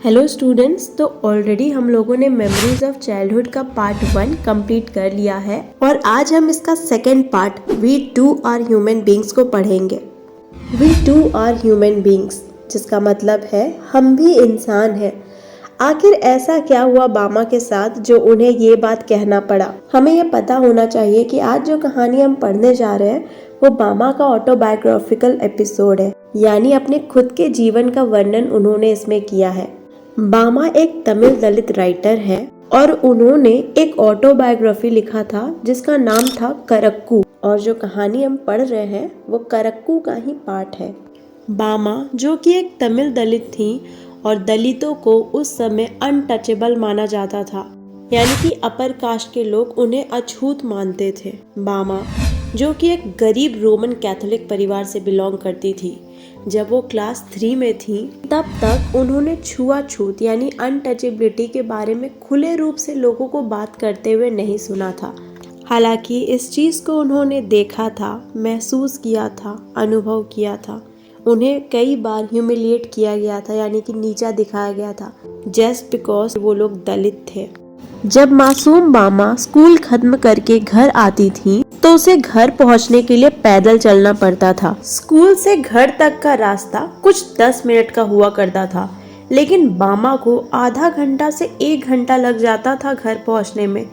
Hello students, तो already हम लोगों ने मेमोरीज ऑफ चाइल्डहुड का पार्ट 1 कंप्लीट कर लिया है और आज हम इसका second part we too are human beings को पढ़ेंगे। We too are human beings जिसका मतलब है हम भी इंसान हैं। आखिर ऐसा क्या हुआ बामा के साथ जो उन्हें ये बात कहना पड़ा? हमें ये पता होना चाहिए कि आज जो कहानी हम पढ़ने जा रहे हैं वो बामा का ऑटोबायोग्राफिकल एपिसोड है, यानी अपने खुद के जीवन का वर्णन उन्होंने इसमें किया है। बामा एक तमिल दलित राइटर है और उन्होंने एक ऑटोबायोग्राफी लिखा था जिसका नाम था करक्कू, और जो कहानी हम पढ़ रहे हैं वो करक्कू का ही पार्ट है। बामा जो कि एक तमिल दलित थी और दलितों को उस समय अनटचेबल माना जाता था, यानी कि अपर कास्ट के लोग उन्हें अछूत मानते थे। बामा जो कि एक गरीब रोमन कैथोलिक परिवार से बिलोंग करती थी, जब वो क्लास 3 में थी तब तक उन्होंने छुआछूत यानी अनटचेबिलिटी के बारे में खुले रूप से लोगों को बात करते हुए नहीं सुना था। हालांकि इस चीज़ को उन्होंने देखा था, महसूस किया था, अनुभव किया था। उन्हें कई बार ह्यूमिलिएट किया गया था, यानी कि नीचा दिखाया गया था, जस्ट बिकॉज वो लोग दलित थे। जब मासूम बामा स्कूल खत्म करके घर आती थी तो उसे घर पहुंचने के लिए पैदल चलना पड़ता था। स्कूल से घर तक का रास्ता कुछ 10 मिनट का हुआ करता था, लेकिन बामा को आधा घंटा से 1 घंटा लग जाता था घर पहुंचने में,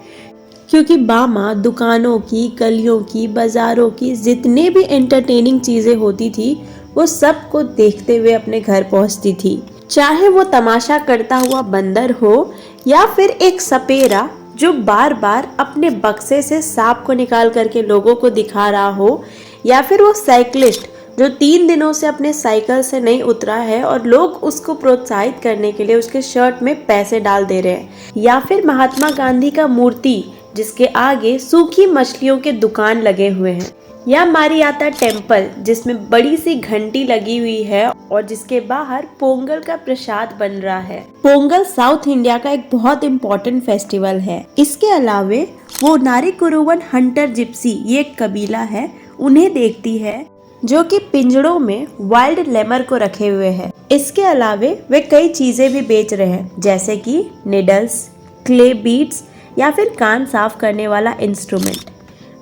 क्योंकि बामा दुकानों की, गलियों की, बाजारों की जितने भी एंटरटेनिंग चीजें होती थी वो सब को देखते हुए अपने घर पहुंचती थी। चाहे वो तमाशा करता हुआ बंदर हो या फिर एक सपेरा जो बार बार अपने बक्से से सांप को निकाल करके लोगों को दिखा रहा हो, या फिर वो साइकिलिस्ट जो 3 दिनों से अपने साइकिल से नहीं उतरा है और लोग उसको प्रोत्साहित करने के लिए उसके शर्ट में पैसे डाल दे रहे हैं, या फिर महात्मा गांधी का मूर्ति जिसके आगे सूखी मछलियों के दुकान लगे हुए हैं, या मारियाता टेम्पल जिसमें बड़ी सी घंटी लगी हुई है और जिसके बाहर पोंगल का प्रसाद बन रहा है। पोंगल साउथ इंडिया का एक बहुत इम्पोर्टेंट फेस्टिवल है। इसके अलावे वो नारीकुरुवन हंटर जिप्सी, ये एक कबीला है, उन्हें देखती है जो कि पिंजड़ों में वाइल्ड लेमर को रखे हुए है। इसके अलावे वे कई चीजें भी बेच रहे हैं, जैसे कि निडल्स, क्ले बीड्स या फिर कान साफ करने वाला इंस्ट्रूमेंट।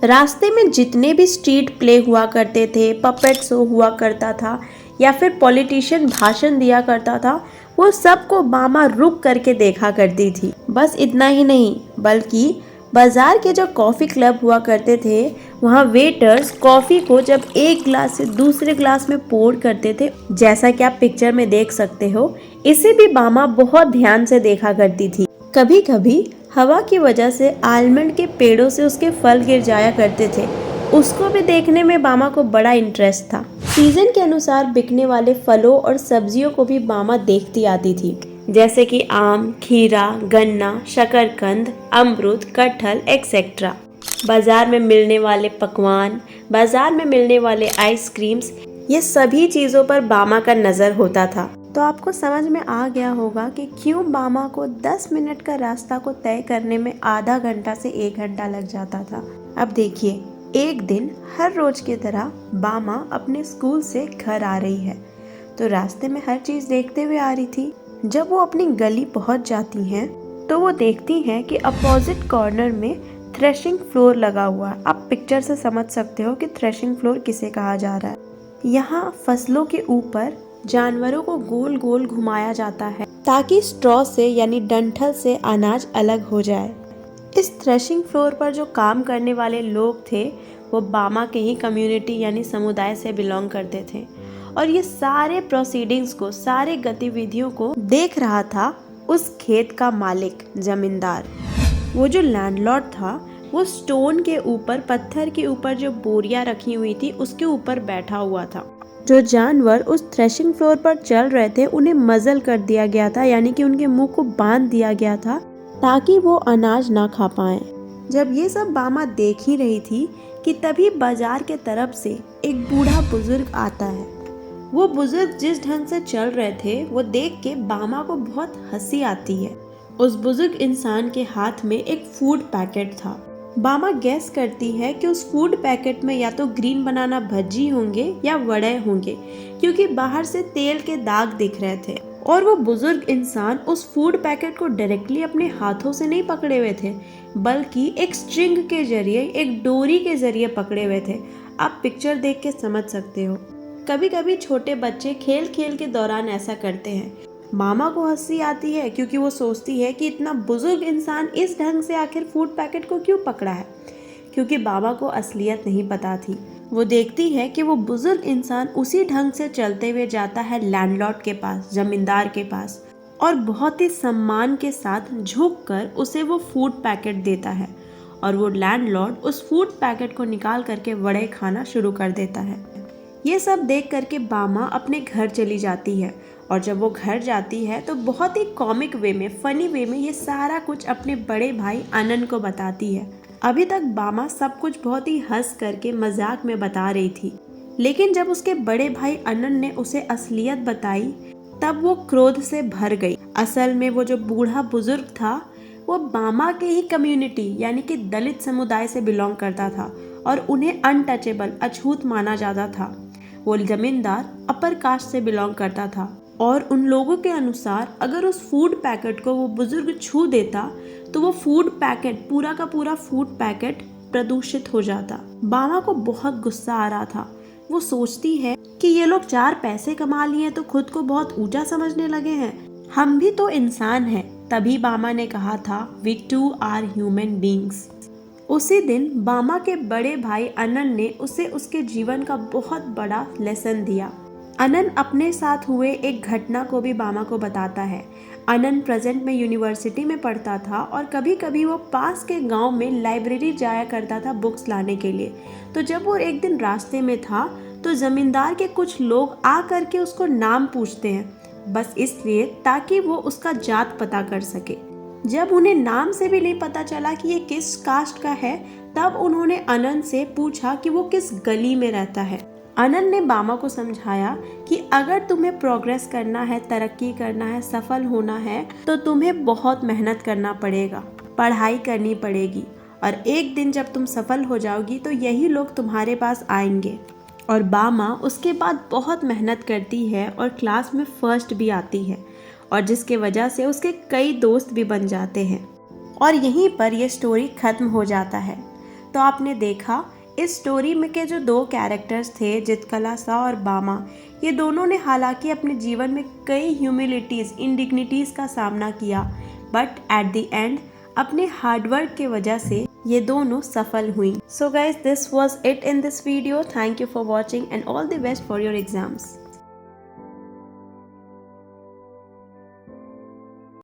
रास्ते में जितने भी स्ट्रीट प्ले हुआ करते थे, पपेट शो हुआ करता था या फिर पॉलिटिशियन भाषण दिया करता था, वो सबको बामा रुक करके देखा करती थी। बस इतना ही नहीं, बल्कि बाजार के जो कॉफ़ी क्लब हुआ करते थे वहाँ वेटर्स कॉफ़ी को जब एक ग्लास से दूसरे ग्लास में पोर करते थे, जैसा कि आप पिक्चर में देख सकते हो, इसे भी बामा बहुत ध्यान से देखा करती थी। कभी कभी हवा की वजह से आलमंड के पेड़ों से उसके फल गिर जाया करते थे, उसको भी देखने में बामा को बड़ा इंटरेस्ट था। सीजन के अनुसार बिकने वाले फलों और सब्जियों को भी बामा देखती आती थी, जैसे कि आम, खीरा, गन्ना, शकरकंद, अमरूद, कटहल एक्सेट्रा। बाजार में मिलने वाले पकवान, बाजार में मिलने वाले आइसक्रीम्स, ये सभी चीज़ों पर बामा का नज़र होता था। तो आपको समझ में आ गया होगा कि क्यों बामा को 10 मिनट का रास्ता को तय करने में आधा घंटा से 1 घंटा लग जाता था। अब देखिए, एक दिन हर रोज की तरह बामा अपने स्कूल से घर आ रही है, तो रास्ते में हर चीज देखते हुए आ रही थी। जब वो अपनी गली पहुंच जाती हैं तो वो देखती हैं कि अपोजिट कॉर्नर में थ्रेशिंग फ्लोर लगा हुआ है। आप पिक्चर से समझ सकते हो कि थ्रेशिंग फ्लोर किसे कहा जा रहा है। यहाँ फसलों के ऊपर जानवरों को गोल गोल घुमाया जाता है ताकि स्ट्रॉ से यानी डंठल से अनाज अलग हो जाए। इस थ्रेशिंग फ्लोर पर जो काम करने वाले लोग थे वो बामा के ही कम्युनिटी यानी समुदाय से बिलोंग करते थे, और ये सारे प्रोसीडिंग्स को, सारे गतिविधियों को देख रहा था उस खेत का मालिक, जमींदार। वो जो लैंडलॉर्ड था वो स्टोन के ऊपर, पत्थर के ऊपर जो बोरियां रखी हुई थी उसके ऊपर बैठा हुआ था। जो जानवर उस थ्रेशिंग फ्लोर पर चल रहे थे उन्हें मजल कर दिया गया था, यानी कि उनके मुंह को बांध दिया गया था ताकि वो अनाज ना खा पाएं। जब ये सब बामा देख ही रही थी कि तभी बाजार के तरफ से एक बूढ़ा बुजुर्ग आता है। वो बुजुर्ग जिस ढंग से चल रहे थे वो देख के बामा को बहुत हंसी आती है। उस बुजुर्ग इंसान के हाथ में एक फूड पैकेट था। बामा गैस करती है कि उस फूड पैकेट में या तो ग्रीन बनाना भज्जी होंगे या वड़े होंगे, क्योंकि बाहर से तेल के दाग दिख रहे थे। और वो बुजुर्ग इंसान उस फूड पैकेट को डायरेक्टली अपने हाथों से नहीं पकड़े हुए थे, बल्कि एक स्ट्रिंग के जरिए, एक डोरी के जरिए पकड़े हुए थे। आप पिक्चर देख के समझ सकते हो। कभी कभी छोटे बच्चे खेल खेल के दौरान ऐसा करते हैं। मामा को हंसी आती है क्योंकि वो सोचती है कि इतना बुजुर्ग इंसान इस ढंग से आखिर फूड पैकेट को क्यों पकड़ा है, क्योंकि बाबा को असलियत नहीं पता थी। वो देखती है कि वो बुजुर्ग इंसान उसी ढंग से चलते हुए जाता है लैंडलॉर्ड के पास, जमींदार के पास, और बहुत ही सम्मान के साथ झुककर उसे वो फूड पैकेट देता है। और वो लैंडलॉर्ड उस फूड पैकेट को निकाल करके वड़े खाना शुरू कर देता है। ये सब देख करके बामा अपने घर चली जाती है, और जब वो घर जाती है तो बहुत ही कॉमिक वे में, फनी वे में ये सारा कुछ अपने बड़े भाई अनन को बताती है। अभी तक बामा सब कुछ बहुत ही हंस करके मजाक में बता रही थी, लेकिन जब उसके बड़े भाई अनन ने उसे असलियत बताई तब वो क्रोध से भर गई। असल में वो जो बूढ़ा बुजुर्ग था वो बामा के ही कम्युनिटी यानी कि दलित समुदाय से बिलोंग करता था और उन्हें अनटचेबल, अछूत माना जाता था। वो जमींदार अपर कास्ट से बिलोंग करता था और उन लोगों के अनुसार अगर उस फूड पैकेट को वो बुजुर्ग छू देता तो वो फूड पैकेट, पूरा का पूरा फूड पैकेट प्रदूषित हो जाता। बामा को बहुत गुस्सा आ रहा था। वो सोचती है कि ये लोग 4 पैसे कमा लिए तो खुद को बहुत ऊंचा समझने लगे हैं, हम भी तो इंसान हैं। तभी बामा ने कहा था, we too are human beings. उसी दिन बामा के बड़े भाई अनन ने उसे उसके जीवन का बहुत बड़ा लेसन दिया। अनन अपने साथ हुए एक घटना को भी बामा को बताता है। अनन प्रेजेंट में यूनिवर्सिटी में पढ़ता था और कभी कभी वो पास के गांव में लाइब्रेरी जाया करता था बुक्स लाने के लिए। तो जब वो एक दिन रास्ते में था तो जमींदार के कुछ लोग आ करके उसको नाम पूछते हैं, बस इसलिए ताकि वो उसका जात पता कर सके। जब उन्हें नाम से भी नहीं पता चला कि ये किस कास्ट का है, तब उन्होंने अनन से पूछा कि वो किस गली में रहता है। अनन ने बामा को समझाया कि अगर तुम्हें प्रोग्रेस करना है, तरक्की करना है, सफल होना है तो तुम्हें बहुत मेहनत करना पड़ेगा, पढ़ाई करनी पड़ेगी, और एक दिन जब तुम सफल हो जाओगी तो यही लोग तुम्हारे पास आएंगे। और बामा उसके बाद बहुत मेहनत करती है और क्लास में फर्स्ट भी आती है, और जिसके वजह से उसके कई दोस्त भी बन जाते हैं। और यहीं पर यह स्टोरी खत्म हो जाता है। तो आपने देखा इस स्टोरी में के जो 2 कैरेक्टर्स थे, जितकला सा और बामा, ये दोनों ने हालांकि अपने जीवन में कई ह्यूमिलिटीज़, इंडिग्निटीज़ का सामना किया, बट एट द एंड अपने हार्डवर्क के वजह से ये दोनों सफल हुई। So guys, this was it in this video. Thank you for watching and all the best for your exams.